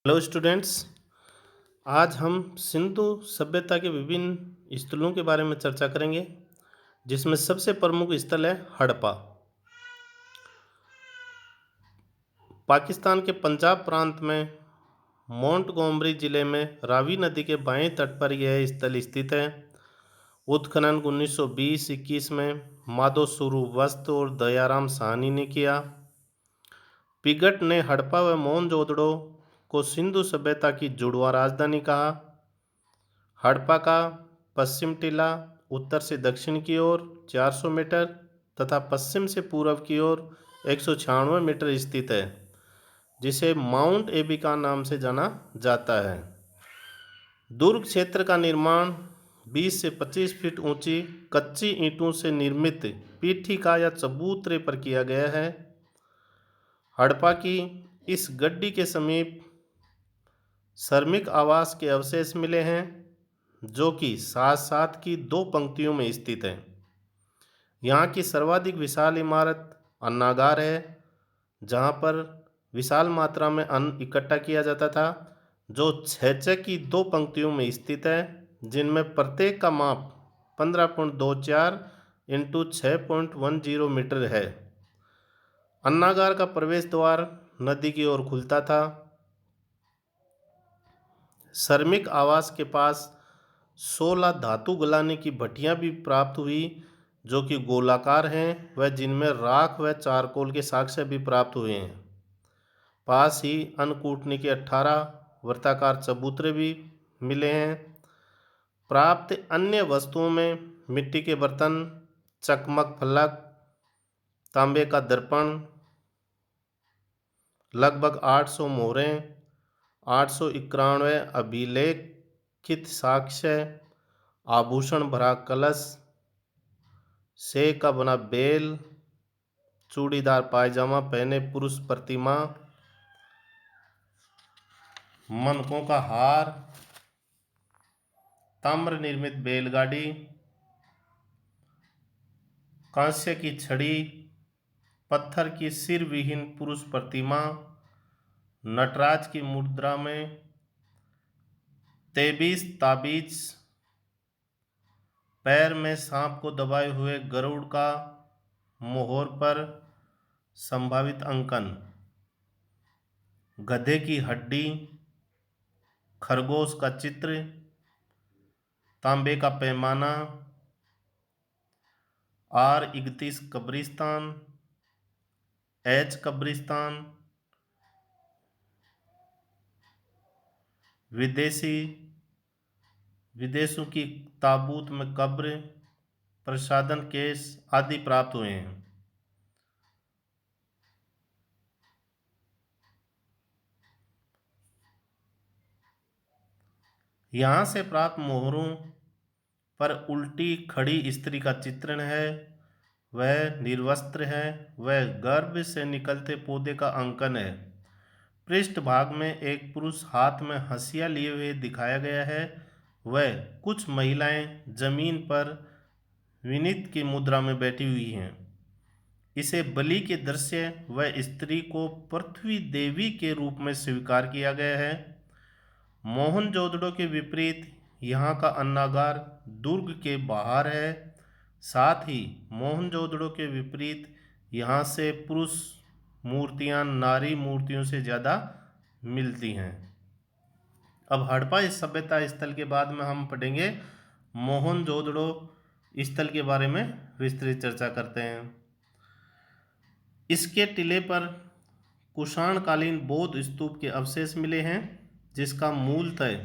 Hello students. आज हम सिंधु सभ्यता के विभिन्न स्थलों के बारे में चर्चा करेंगे, जिसमें सबसे प्रमुख स्थल है हड़प्पा। पाकिस्तान के पंजाब प्रांत में मोंटगोमरी जिले में रावी नदी के बाएं तट पर यह स्थल स्थित है। उत्खनन 1920-21 में माधो सुरवस्त और दयाराम साहनी ने किया। पिगट ने हड़प्पा व मोहनजोदड़ो को सिंधु सभ्यता की जुड़वा राजधानी कहा। हड़प्पा का पश्चिम टीला उत्तर से दक्षिण की ओर 400 मीटर तथा पश्चिम से पूर्व की ओर 196 मीटर स्थित है, जिसे माउंट एबिका नाम से जाना जाता है। दुर्ग क्षेत्र का निर्माण 20 से 25 फीट ऊंची कच्ची ईंटों से निर्मित पीठिका या चबूतरे पर किया गया है। हड़प्पा की इस गड्डी के समीप श्रमिक आवास के अवशेष मिले हैं, जो कि साथ साथ की दो पंक्तियों में स्थित है। यहाँ की सर्वाधिक विशाल इमारत अन्नागार है, जहाँ पर विशाल मात्रा में अन्न इकट्ठा किया जाता था, जो 6 की दो पंक्तियों में स्थित है, जिनमें प्रत्येक का माप 15.24 इंटू 6.10 मीटर है। अन्नागार का प्रवेश द्वार नदी की ओर खुलता था। श्रमिक आवास के पास 16 धातु गलाने की भट्टियां भी प्राप्त हुई, जो कि गोलाकार हैं व जिनमें राख व चारकोल के साक्ष्य भी प्राप्त हुए हैं। पास ही अन्न कूटने के 18 वृत्ताकार चबूतरे भी मिले हैं। प्राप्त अन्य वस्तुओं में मिट्टी के बर्तन, चकमक फलक, तांबे का दर्पण, लगभग 800 मोहरें, 891 अभिलेखित साक्ष्य, आभूषण भरा कलश, से का बना बेल, चूड़ीदार पायजामा पहने पुरुष प्रतिमा, मनकों का हार, ताम्र निर्मित बैलगाड़ी, कांस्य की छड़ी, पत्थर की सिर विहीन पुरुष प्रतिमा, नटराज की मुद्रा में 23 ताबीज, पैर में सांप को दबाए हुए गरुड़ का मोहर पर संभावित अंकन, गधे की हड्डी, खरगोश का चित्र, तांबे का पैमाना, R31 कब्रिस्तान, H कब्रिस्तान, विदेशों की ताबूत में कब्र, प्रसादन केस आदि प्राप्त हुए हैं। यहाँ से प्राप्त मोहरों पर उल्टी खड़ी स्त्री का चित्रण है, वह निर्वस्त्र है, वह गर्भ से निकलते पौधे का अंकन है। पृष्ठभाग में एक पुरुष हाथ में हंसिया लिए हुए दिखाया गया है, वह कुछ महिलाएं जमीन पर विनीत की मुद्रा में बैठी हुई हैं। इसे बलि के दृश्य व स्त्री को पृथ्वी देवी के रूप में स्वीकार किया गया है। मोहनजोदड़ो के विपरीत यहाँ का अन्नागार दुर्ग के बाहर है। साथ ही मोहनजोदड़ो के विपरीत यहाँ से पुरुष मूर्तियाँ नारी मूर्तियों से ज़्यादा मिलती हैं। अब हड़प्पा इस सभ्यता स्थल के बाद में हम पढ़ेंगे मोहनजोदड़ो स्थल के बारे में विस्तृत चर्चा करते हैं। इसके टिले पर कुषाणकालीन बौद्ध स्तूप के अवशेष मिले हैं, जिसका मूलतः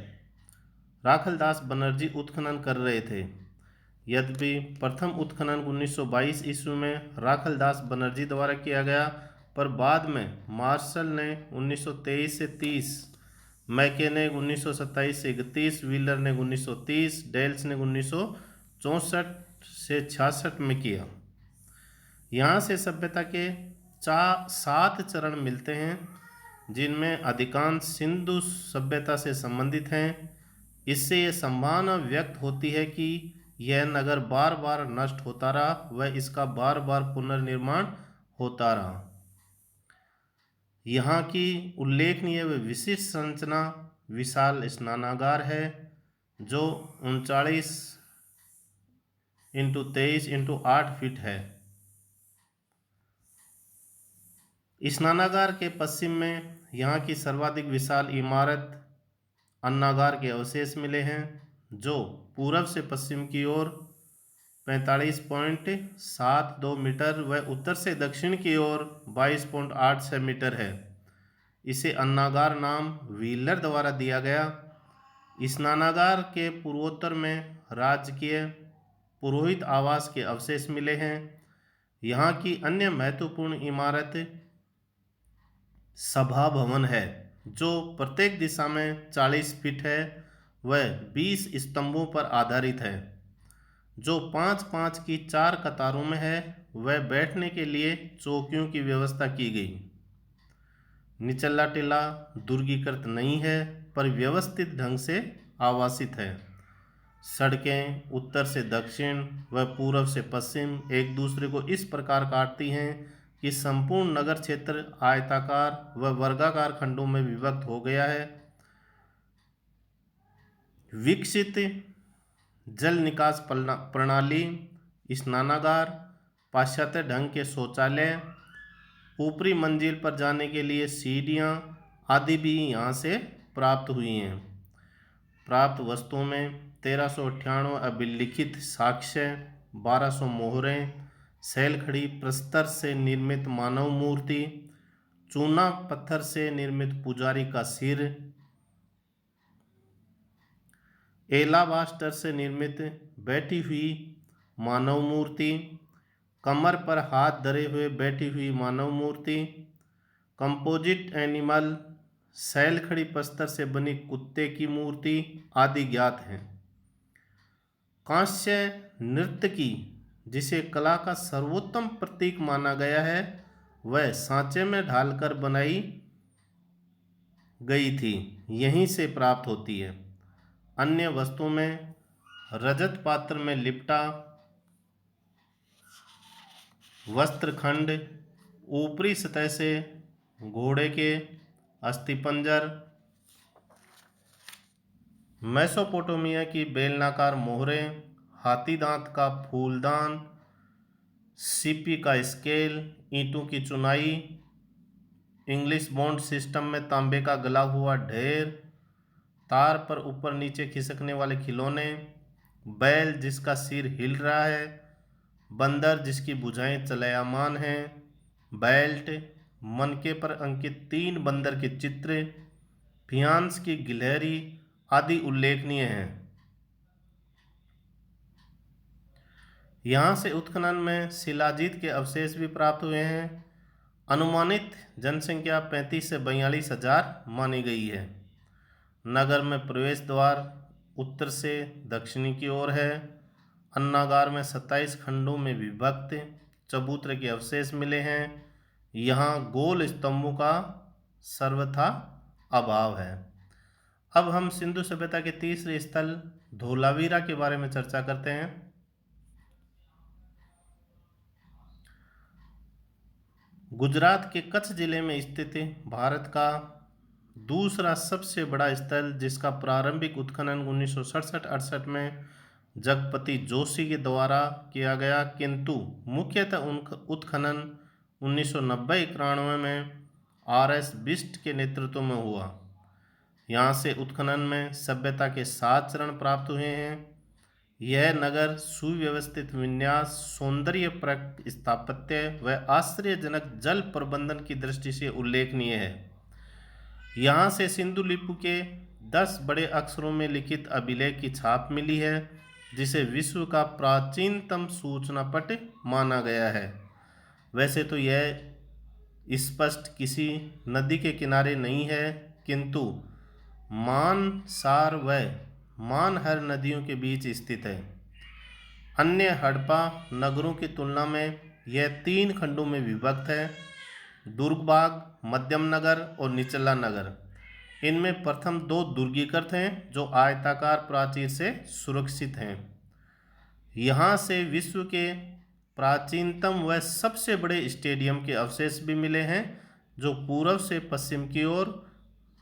राखलदास बनर्जी उत्खनन कर रहे थे। यद्यपि प्रथम उत्खनन 1922 ईस्वी में राखलदास बनर्जी द्वारा किया गया, पर बाद में मार्शल ने 1923 से 30, मैके ने 1927 से 31, व्हीलर ने 1930, डेल्स ने 1964 से 66 में किया। यहाँ से सभ्यता के 7 चरण मिलते हैं, जिनमें अधिकांश सिंधु सभ्यता से संबंधित हैं। इससे यह संभावना व्यक्त होती है कि यह नगर बार बार नष्ट होता रहा व इसका बार बार पुनर्निर्माण होता रहा। यहाँ की उल्लेखनीय व विशिष्ट संरचना विशाल स्नानागार है जो 39x23x8 फीट है। स्नानागार के पश्चिम में यहाँ की सर्वाधिक विशाल इमारत अन्नागार के अवशेष मिले हैं जो पूर्व से पश्चिम की ओर 45.72 मीटर व उत्तर से दक्षिण की ओर 22.86 मीटर है। इसे अन्नागार नाम व्हीलर द्वारा दिया गया। स्नानागार के पूर्वोत्तर में राजकीय पुरोहित आवास के अवशेष मिले हैं। यहाँ की अन्य महत्वपूर्ण इमारत सभा भवन है जो प्रत्येक दिशा में 40 फीट है व 20 स्तंभों पर आधारित है जो 5-5 की 4 कतारों में है व बैठने के लिए चौकियों की व्यवस्था की गई। निचला टीला दुर्गीकृत नहीं है पर व्यवस्थित ढंग से आवासित है। सड़कें उत्तर से दक्षिण व पूर्व से पश्चिम एक दूसरे को इस प्रकार काटती हैं कि संपूर्ण नगर क्षेत्र आयताकार व वर्गाकार खंडों में विभक्त हो गया है। विकसित जल निकास प्रणाली, स्नानागार, पाश्चात्य ढंग के शौचालय, ऊपरी मंजिल पर जाने के लिए सीढ़ियाँ आदि भी यहाँ से प्राप्त हुई हैं। प्राप्त वस्तुओं में 1398 अभिलिखित साक्ष्य, 1200 मोहरें, सैलखड़ी प्रस्तर से निर्मित मानव मूर्ति, चूना पत्थर से निर्मित पुजारी का सिर, एलाबास्टर से निर्मित बैठी हुई मानव मूर्ति, कमर पर हाथ धरे हुए बैठी हुई मानव मूर्ति, कंपोजिट एनिमल, सैलखड़ी प्रस्तर से बनी कुत्ते की मूर्ति आदि ज्ञात हैं। कांस्य नर्तकी जिसे कला का सर्वोत्तम प्रतीक माना गया है वह सांचे में ढालकर बनाई गई थी, यहीं से प्राप्त होती है। अन्य वस्तुओं में रजत पात्र में लिपटा वस्त्रखंड, ऊपरी सतह से घोड़े के अस्थिपंजर, मेसोपोटामिया की बेलनाकार मोहरें, हाथी दांत का फूलदान, सीपी का स्केल, ईंटों की चुनाई, इंग्लिश बॉन्ड सिस्टम में तांबे का गला हुआ ढेर, तार पर ऊपर नीचे खिसकने वाले खिलौने, बैल जिसका सिर हिल रहा है, बंदर जिसकी भुजाएं चलयमान हैं, बेल्ट, मनके पर अंकित 3 बंदर के चित्र, फियांस की गिलहरी आदि उल्लेखनीय हैं। यहाँ से उत्खनन में शिलाजीत के अवशेष भी प्राप्त हुए हैं। अनुमानित जनसंख्या 35 से 42 हजार मानी गई है। नगर में प्रवेश द्वार उत्तर से दक्षिणी की ओर है। अन्नागार में 27 खंडों में विभक्त चबूतरे के अवशेष मिले हैं। यहाँ गोल स्तंभों का सर्वथा अभाव है। अब हम सिंधु सभ्यता के तीसरे स्थल धोलावीरा के बारे में चर्चा करते हैं। गुजरात के कच्छ जिले में स्थित भारत का दूसरा सबसे बड़ा स्थल जिसका प्रारंभिक उत्खनन 1967-68 में जगपति जोशी के द्वारा किया गया, किंतु मुख्यतः उत्खनन 1990-91 में RS बिष्ट के नेतृत्व में हुआ। यहाँ से उत्खनन में सभ्यता के 7 चरण प्राप्त हुए हैं। यह नगर सुव्यवस्थित विन्यास, सौंदर्यप्रद स्थापत्य व आश्चर्यजनक जल प्रबंधन की दृष्टि से उल्लेखनीय है। यहाँ से सिंधु लिपि के 10 बड़े अक्षरों में लिखित अभिलेख की छाप मिली है जिसे विश्व का प्राचीनतम सूचना पट माना गया है। वैसे तो यह स्पष्ट किसी नदी के किनारे नहीं है, किंतु मानसार व मानहर नदियों के बीच स्थित है। अन्य हड़प्पा नगरों की तुलना में यह 3 खंडों में विभक्त है: दुर्गबाग, मध्यम नगर और निचला नगर। इनमें प्रथम 2 दुर्गीकृत हैं जो आयताकार प्राचीर से सुरक्षित हैं। यहाँ से विश्व के प्राचीनतम व सबसे बड़े स्टेडियम के अवशेष भी मिले हैं जो पूर्व से पश्चिम की ओर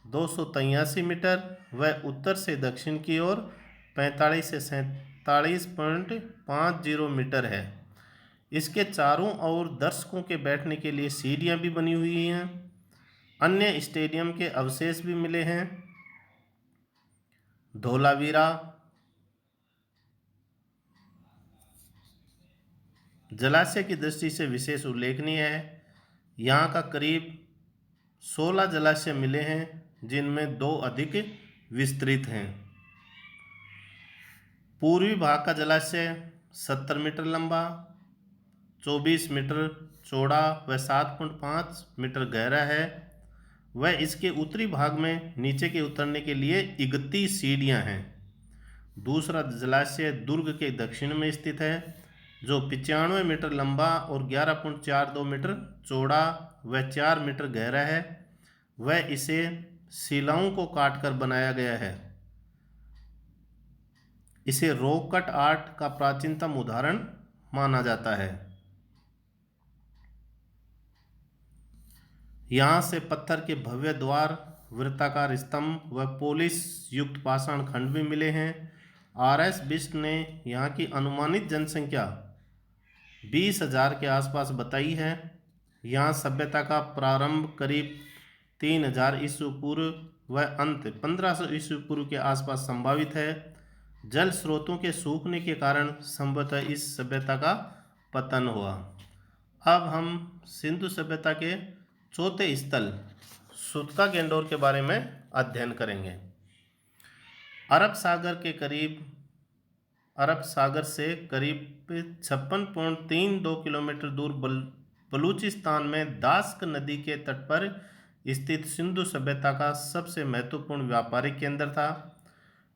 283 मीटर व उत्तर से दक्षिण की ओर 45 से 47.50 मीटर है। इसके चारों ओर दर्शकों के बैठने के लिए सीढ़ियां भी बनी हुई हैं। अन्य स्टेडियम के अवशेष भी मिले हैं। धोलावीरा जलाशय की दृष्टि से विशेष उल्लेखनीय है। यहाँ का करीब 16 जलाशय मिले हैं, जिनमें 2 अधिक विस्तृत हैं। पूर्वी भाग का जलाशय 70 मीटर लंबा, 24 मीटर चौड़ा व 7.5 मीटर गहरा है। वह इसके उत्तरी भाग में नीचे के उतरने के लिए 31 सीढ़ियां हैं। दूसरा जलाशय दुर्ग के दक्षिण में स्थित है, जो 95 मीटर लंबा और 11.42 मीटर चौड़ा व 4 मीटर गहरा है। वह इसे शिलाओं को काटकर बनाया गया है। इसे रॉक कट आर्ट का प्राचीनतम उदाहरण माना जाता है। यहाँ से पत्थर के भव्य द्वार, वृत्ताकार स्तंभ व पोलिश युक्त पाषाण खंड भी मिले हैं। आर.एस. बिष्ट ने यहाँ की अनुमानित जनसंख्या 20,000 के आसपास बताई है। यहाँ सभ्यता का प्रारंभ करीब 3000 ईस्वी पूर्व व अंत 1500 ईस्वी पूर्व के आसपास संभावित है। जल स्रोतों के सूखने के कारण संभवतः इस सभ्यता का पतन हुआ। अब हम सिंधु सभ्यता के चौथे स्थल सूतका गैंडोर के बारे में अध्ययन करेंगे। अरब सागर से करीब 56.32 किलोमीटर दूर बलूचिस्तान में दास्क नदी के तट पर स्थित सिंधु सभ्यता का सबसे महत्वपूर्ण व्यापारिक केंद्र था।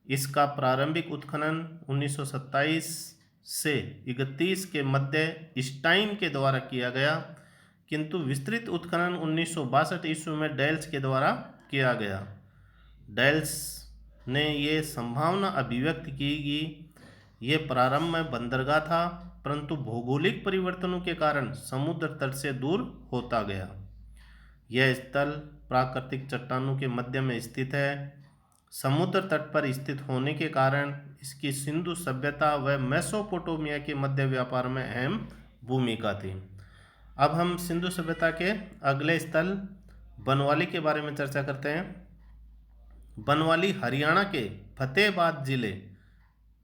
इसका प्रारंभिक उत्खनन 1927 से 31 के मध्य स्टाइन के द्वारा किया गया, किंतु विस्तृत उत्खनन 1962 ईस्वी में डेल्स के द्वारा किया गया। डेल्स ने ये संभावना अभिव्यक्त की कि ये प्रारंभ में बंदरगाह था, परंतु भौगोलिक परिवर्तनों के कारण समुद्र तट से दूर होता गया। यह स्थल प्राकृतिक चट्टानों के मध्य में स्थित है। समुद्र तट पर स्थित होने के कारण इसकी सिंधु सभ्यता व मेसोपोटामिया के मध्य व्यापार में अहम भूमिका थी। अब हम सिंधु सभ्यता के अगले स्थल बनवाली के बारे में चर्चा करते हैं। बनवाली हरियाणा के फतेहाबाद जिले,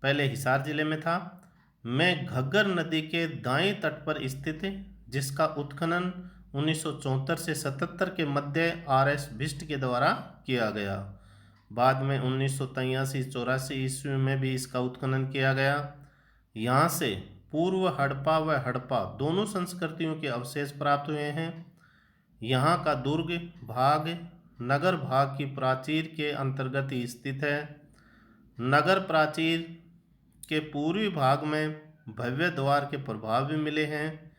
पहले हिसार जिले में था, में घग्गर नदी के दाएं तट पर स्थित है, जिसका उत्खनन 1974 से 77 के मध्य आर.एस. बिष्ट के द्वारा किया गया। बाद में 1983-84 ईस्वी में भी इसका उत्खनन किया गया। यहाँ से पूर्व हड़प्पा व हड़प्पा दोनों संस्कृतियों के अवशेष प्राप्त हुए हैं। यहाँ का दुर्ग भाग नगर भाग की प्राचीर के अंतर्गत ही स्थित है। नगर प्राचीर के पूर्वी भाग में भव्य द्वार के प्रभाव भी मिले हैं।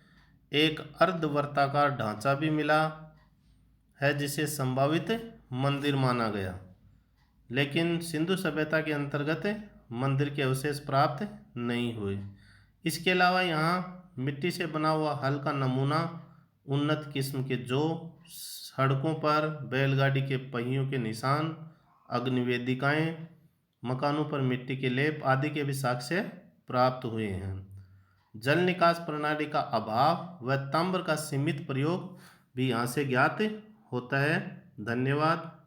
एक अर्धवर्ताकार ढांचा भी मिला है, जिसे संभावित मंदिर माना गया, लेकिन सिंधु सभ्यता के अंतर्गत मंदिर के अवशेष प्राप्त नहीं हुए। इसके अलावा यहाँ मिट्टी से बना हुआ हल्का नमूना, उन्नत किस्म के जौ, सड़कों पर बैलगाड़ी के पहियों के निशान, अग्निवेदिकाएं, मकानों पर मिट्टी के लेप आदि के भी साक्ष्य प्राप्त हुए हैं। जल निकास प्रणाली का अभाव व ताम्र का सीमित प्रयोग भी यहाँ से ज्ञात होता है। धन्यवाद।